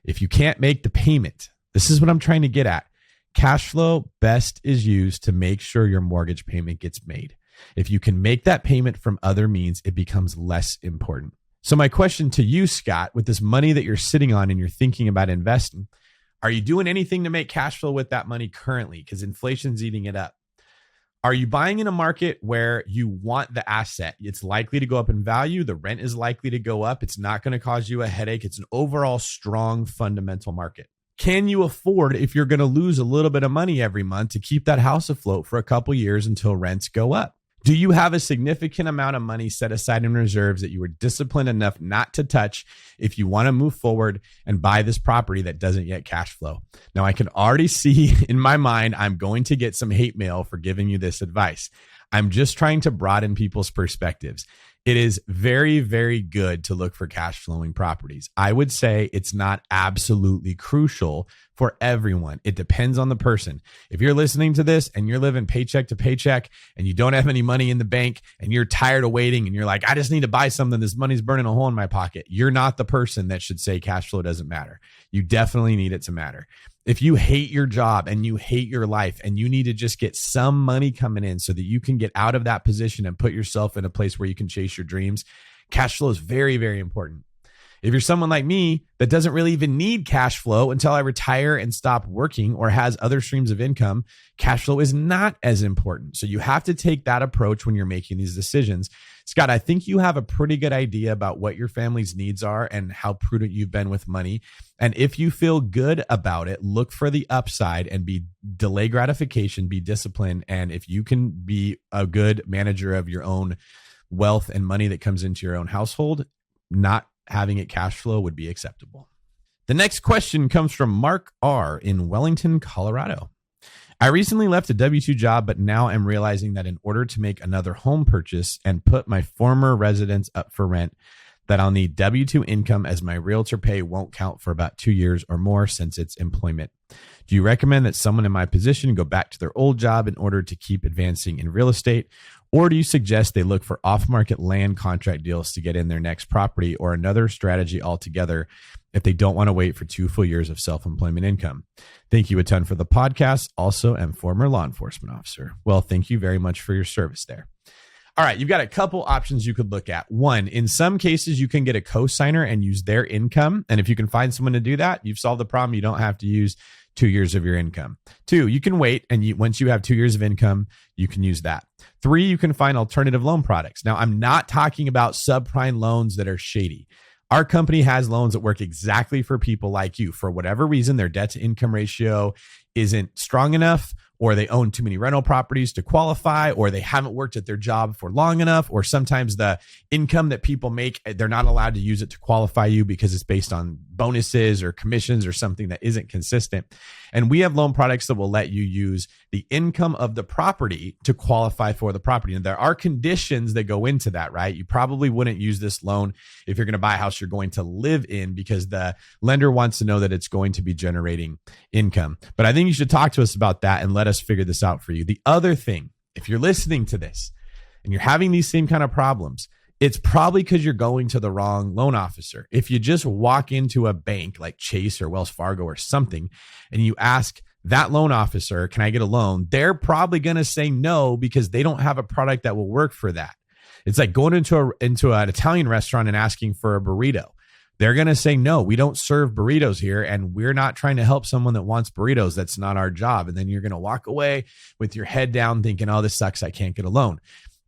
If you can't make the payment, this is what I'm trying to get at. Cash flow best is used to make sure your mortgage payment gets made. If you can make that payment from other means, it becomes less important. So my question to you, Scott, with this money that you're sitting on and you're thinking about investing, are you doing anything to make cash flow with that money currently? Because inflation's eating it up. Are you buying in a market where you want the asset? It's likely to go up in value. The rent is likely to go up. It's not going to cause you a headache. It's an overall strong fundamental market. Can you afford, if you're going to lose a little bit of money every month, to keep that house afloat for a couple years until rents go up? Do you have a significant amount of money set aside in reserves that you are disciplined enough not to touch if you want to move forward and buy this property that doesn't yet cash flow? Now, I can already see in my mind, I'm going to get some hate mail for giving you this advice. I'm just trying to broaden people's perspectives. It is very, very good to look for cash flowing properties. I would say it's not absolutely crucial for everyone. It depends on the person. If you're listening to this and you're living paycheck to paycheck and you don't have any money in the bank and you're tired of waiting and you're like, I just need to buy something, this money's burning a hole in my pocket, you're not the person that should say cash flow doesn't matter. You definitely need it to matter. If you hate your job and you hate your life and you need to just get some money coming in so that you can get out of that position and put yourself in a place where you can chase your dreams, cash flow is very, very important. If you're someone like me that doesn't really even need cash flow until I retire and stop working or has other streams of income, cash flow is not as important. So you have to take that approach when you're making these decisions. Scott, I think you have a pretty good idea about what your family's needs are and how prudent you've been with money. And if you feel good about it, look for the upside and delay gratification, be disciplined. And if you can be a good manager of your own wealth and money that comes into your own household, not having it cash flow would be acceptable. The next question comes from Mark R. in Wellington, Colorado. I recently left a W-2 job, but now I'm realizing that in order to make another home purchase and put my former residence up for rent, that I'll need W-2 income as my realtor pay won't count for about 2 years or more since it's employment. Do you recommend that someone in my position go back to their old job in order to keep advancing in real estate? Or do you suggest they look for off-market land contract deals to get in their next property or another strategy altogether if they don't want to wait for 2 full years of self-employment income? Thank you a ton for the podcast. Also, am former law enforcement officer. Well, thank you very much for your service there. All right, you've got a couple options you could look at. One, in some cases, you can get a co-signer and use their income. And if you can find someone to do that, you've solved the problem. You don't have to use 2 years of your income. 2, you can wait. And once you have 2 years of income, you can use that. 3, you can find alternative loan products. Now, I'm not talking about subprime loans that are shady. Our company has loans that work exactly for people like you. For whatever reason, their debt to income ratio isn't strong enough, or they own too many rental properties to qualify, or they haven't worked at their job for long enough, or sometimes the income that people make, they're not allowed to use it to qualify you because it's based on bonuses or commissions or something that isn't consistent. And we have loan products that will let you use the income of the property to qualify for the property. And there are conditions that go into that, right? You probably wouldn't use this loan if you're going to buy a house you're going to live in, because the lender wants to know that it's going to be generating income. But I think you should talk to us about that and let us figure this out for you. The other thing, if you're listening to this and you're having these same kind of problems, It's probably because you're going to the wrong loan officer. If you just walk into a bank like Chase or Wells Fargo or something, and you ask that loan officer, can I get a loan? They're probably going to say no because they don't have a product that will work for that. It's like going into an Italian restaurant and asking for a burrito. They're going to say, no, we don't serve burritos here, and we're not trying to help someone that wants burritos. That's not our job. And then you're going to walk away with your head down thinking, oh, this sucks. I can't get a loan.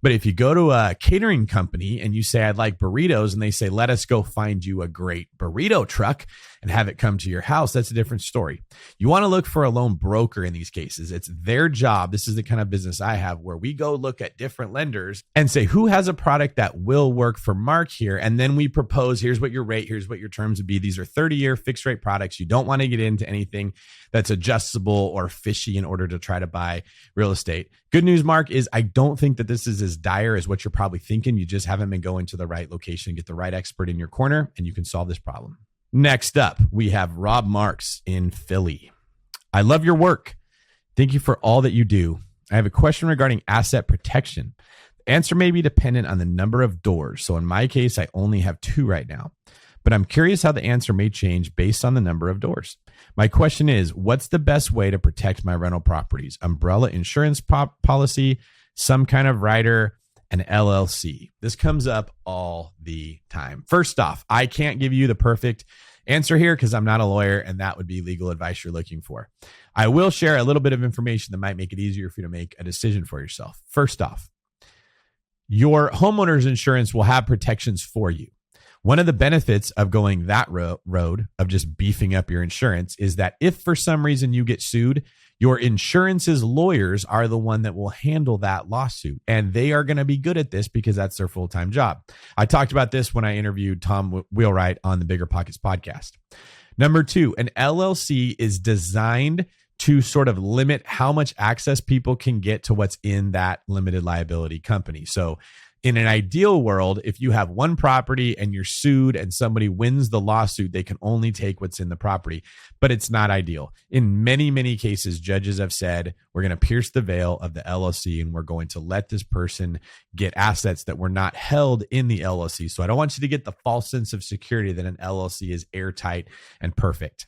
But if you go to a catering company and you say, I'd like burritos, and they say, let us go find you a great burrito truck and have it come to your house, that's a different story. You want to look for a loan broker in these cases. It's their job. This is the kind of business I have where we go look at different lenders and say, who has a product that will work for Mark here? And then we propose, here's what your rate, here's what your terms would be. These are 30-year fixed rate products. You don't want to get into anything that's adjustable or fishy in order to try to buy real estate. Good news, Mark, is I don't think that this is as dire as what you're probably thinking. You just haven't been going to the right location, get the right expert in your corner, and you can solve this problem. Next up, we have Rob Marks in Philly. I love your work. Thank you for all that you do. I have a question regarding asset protection. The answer may be dependent on the number of doors. So in my case, I only have 2 right now, but I'm curious how the answer may change based on the number of doors. My question is, what's the best way to protect my rental properties? Umbrella insurance policy, some kind of rider, an LLC. This comes up all the time. First off, I can't give you the perfect answer here because I'm not a lawyer, and that would be legal advice you're looking for. I will share a little bit of information that might make it easier for you to make a decision for yourself. First off, your homeowner's insurance will have protections for you. One of the benefits of going that road of just beefing up your insurance is that if for some reason you get sued, your insurance's lawyers are the one that will handle that lawsuit. And they are going to be good at this because that's their full-time job. I talked about this when I interviewed Tom Wheelwright on the BiggerPockets podcast. Number 2, an LLC is designed to sort of limit how much access people can get to what's in that limited liability company. So in an ideal world, if you have one property and you're sued and somebody wins the lawsuit, they can only take what's in the property, but it's not ideal. In many, many cases, judges have said, we're going to pierce the veil of the LLC and we're going to let this person get assets that were not held in the LLC. So I don't want you to get the false sense of security that an LLC is airtight and perfect.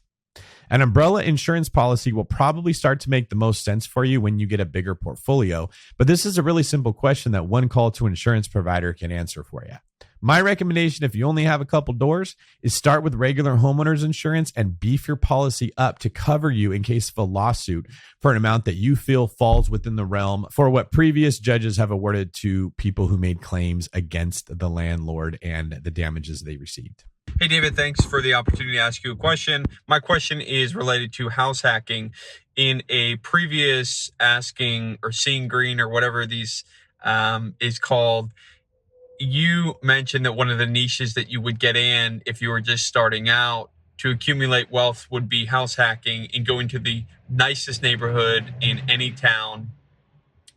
An umbrella insurance policy will probably start to make the most sense for you when you get a bigger portfolio, but this is a really simple question that one call to an insurance provider can answer for you. My recommendation, if you only have a couple doors, is start with regular homeowners insurance and beef your policy up to cover you in case of a lawsuit for an amount that you feel falls within the realm for what previous judges have awarded to people who made claims against the landlord and the damages they received. Hey, David, thanks for the opportunity to ask you a question. My question is related to house hacking. In a previous asking or Seeing Greene or whatever these is called, you mentioned that one of the niches that you would get in if you were just starting out to accumulate wealth would be house hacking and going to the nicest neighborhood in any town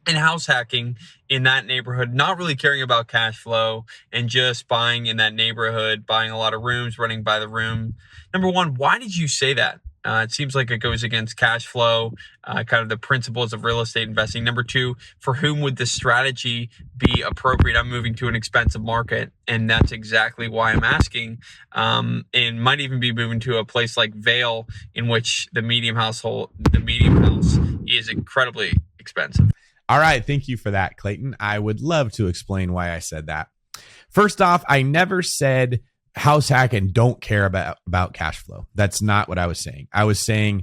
and house hacking in that neighborhood, not really caring about cash flow and just buying in that neighborhood, buying a lot of rooms, running by the room. Number one, why did you say that? It seems like it goes against cash flow, kind of the principles of real estate investing. Number 2, for whom would this strategy be appropriate? I'm moving to an expensive market, and that's exactly why I'm asking. And might even be moving to a place like Vail, in which the medium house is incredibly expensive. All right. Thank you for that, Clayton. I would love to explain why I said that. First off, I never said house hack and don't care about cash flow. That's not what I was saying. I was saying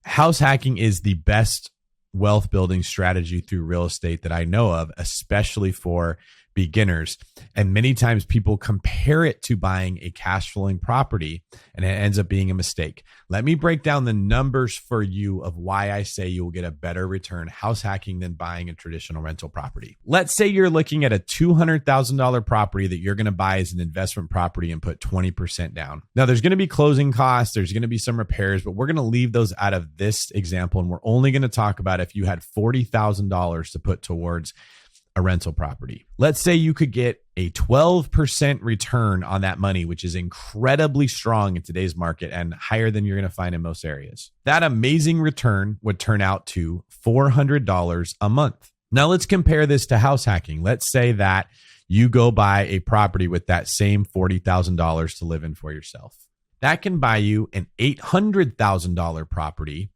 house hacking is the best wealth building strategy through real estate that I know of, especially for beginners. And many times people compare it to buying a cash flowing property, and it ends up being a mistake. Let me break down the numbers for you of why I say you will get a better return house hacking than buying a traditional rental property. Let's say you're looking at a $200,000 property that you're going to buy as an investment property and put 20% down. Now, there's going to be closing costs. There's going to be some repairs, but we're going to leave those out of this example. And we're only going to talk about if you had $40,000 to put towards a rental property. Let's say you could get a 12% return on that money, which is incredibly strong in today's market and higher than you're going to find in most areas. That amazing return would turn out to $400 a month. Now let's compare this to house hacking. Let's say that you go buy a property with that same $40,000 to live in for yourself. That can buy you an $800,000 property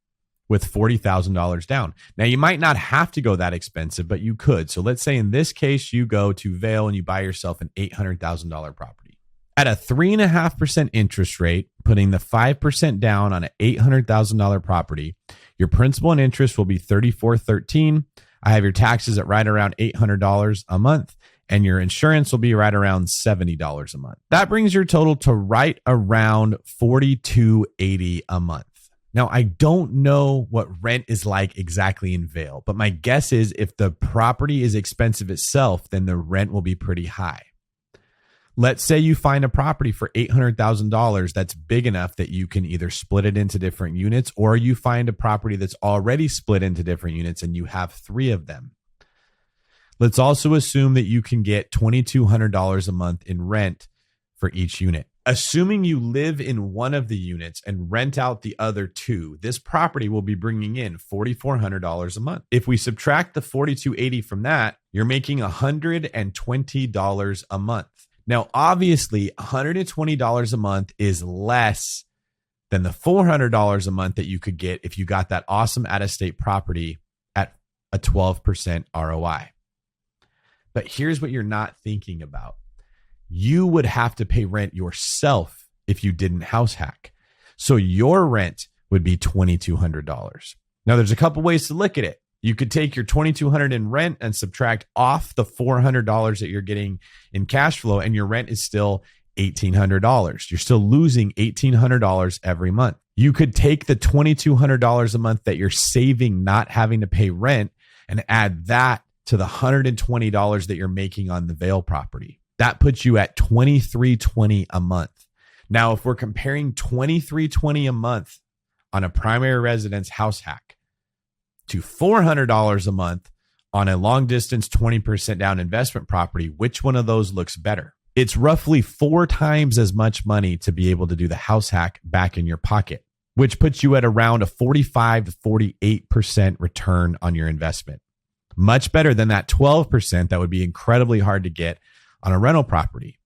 with $40,000 down. Now, you might not have to go that expensive, but you could. So let's say in this case, you go to Vail and you buy yourself an $800,000 property. At a 3.5% interest rate, putting the 5% down on an $800,000 property, your principal and interest will be $34.13. I have your taxes at right around $800 a month, and your insurance will be right around $70 a month. That brings your total to right around $42.80 a month. Now, I don't know what rent is like exactly in Vail, but my guess is if the property is expensive itself, then the rent will be pretty high. Let's say you find a property for $800,000 that's big enough that you can either split it into different units, or you find a property that's already split into different units and you have 3 of them. Let's also assume that you can get $2,200 a month in rent for each unit. Assuming you live in one of the units and rent out the other 2, this property will be bringing in $4,400 a month. If we subtract the $4,280 from that, you're making $120 a month. Now, obviously, $120 a month is less than the $400 a month that you could get if you got that awesome out-of-state property at a 12% ROI. But here's what you're not thinking about. You would have to pay rent yourself if you didn't house hack. So your rent would be $2,200. Now, there's a couple ways to look at it. You could take your $2,200 in rent and subtract off the $400 that you're getting in cash flow, and your rent is still $1,800. You're still losing $1,800 every month. You could take the $2,200 a month that you're saving not having to pay rent and add that to the $120 that you're making on the Vail property. That puts you at $2,320 a month. Now, if we're comparing $2,320 a month on a primary residence house hack to $400 a month on a long distance 20% down investment property, which one of those looks better? It's roughly 4 times as much money to be able to do the house hack back in your pocket, which puts you at around a 45 to 48% return on your investment. Much better than that 12% that would be incredibly hard to get on a rental property.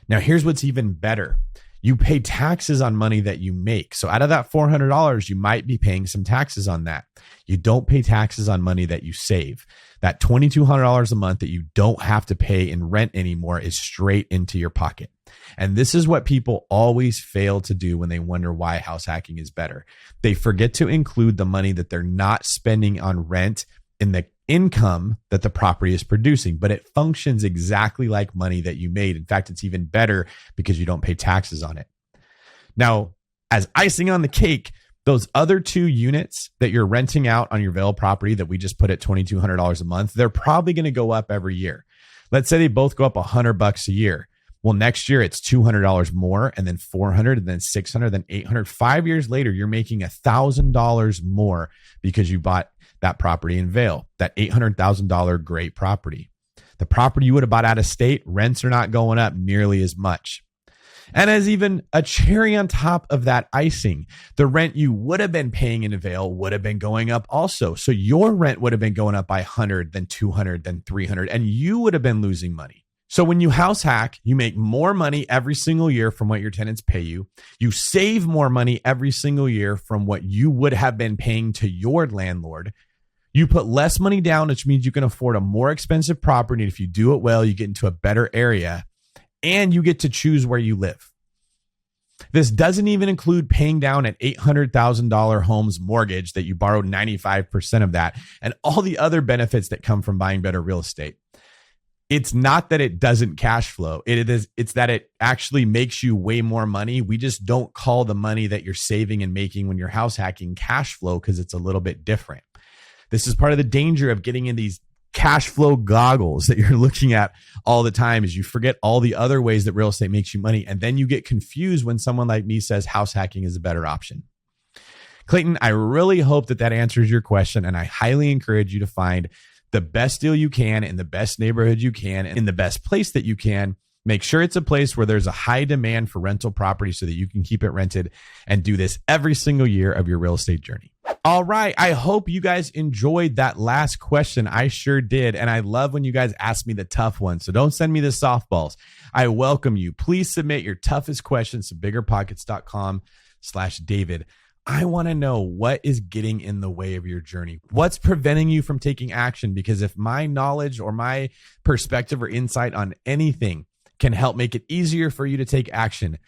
Now, here's what's even better. You pay taxes on money that you make. So out of that $400, you might be paying some taxes on that. You don't pay taxes on money that you save. That $2,200 a month that you don't have to pay in rent anymore is straight into your pocket. And this is what people always fail to do when they wonder why house hacking is better. They forget to include the money that they're not spending on rent in the income that the property is producing, but it functions exactly like money that you made. In fact, it's even better because you don't pay taxes on it. Now, as icing on the cake, those other 2 units that you're renting out on your Vail property that we just put at $2,200 a month, they're probably going to go up every year. Let's say they both go up $100 a year. Well, next year it's $200 more, and then $400, and then $600, then $800. 5 years later, you're making $1,000 more because you bought that property in Vail, that $800,000 great property. The property you would have bought out of state, rents are not going up nearly as much. And as even a cherry on top of that icing, the rent you would have been paying in Vail would have been going up also. So your rent would have been going up by 100, then 200, then 300, and you would have been losing money. So when you house hack, you make more money every single year from what your tenants pay you. You save more money every single year from what you would have been paying to your landlord. You put less money down, which means you can afford a more expensive property. And if you do it well, you get into a better area, and you get to choose where you live. This doesn't even include paying down an $800,000 home's mortgage that you borrowed 95% of that, and all the other benefits that come from buying better real estate. It's not that it doesn't cash flow. It's that it actually makes you way more money. We just don't call the money that you're saving and making when you're house hacking cash flow because it's a little bit different. This is part of the danger of getting in these cash flow goggles that you're looking at all the time, is you forget all the other ways that real estate makes you money. And then you get confused when someone like me says house hacking is a better option. Clayton, I really hope that answers your question. And I highly encourage you to find the best deal you can in the best neighborhood you can, in the best place that you can. Make sure it's a place where there's a high demand for rental property so that you can keep it rented, and do this every single year of your real estate journey. All right. I hope you guys enjoyed that last question. I sure did. And I love when you guys ask me the tough ones. So don't send me the softballs. I welcome you. Please submit your toughest questions to biggerpockets.com/David. I want to know what is getting in the way of your journey. What's preventing you from taking action? Because if my knowledge or my perspective or insight on anything can help make it easier for you to take action,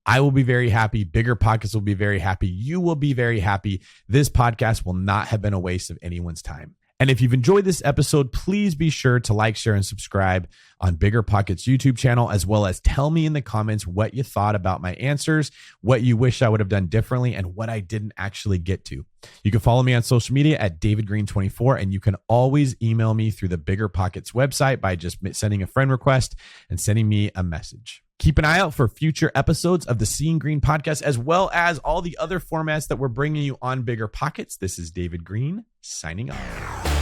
I will be very happy. BiggerPockets will be very happy. You will be very happy. This podcast will not have been a waste of anyone's time. And if you've enjoyed this episode, please be sure to like, share, and subscribe on BiggerPockets YouTube channel, as well as tell me in the comments what you thought about my answers, what you wish I would have done differently, and what I didn't actually get to. You can follow me on social media at DavidGreene24, and you can always email me through the BiggerPockets website by just sending a friend request and sending me a message. Keep an eye out for future episodes of the Seeing Greene podcast, as well as all the other formats that we're bringing you on BiggerPockets. This is David Greene signing off.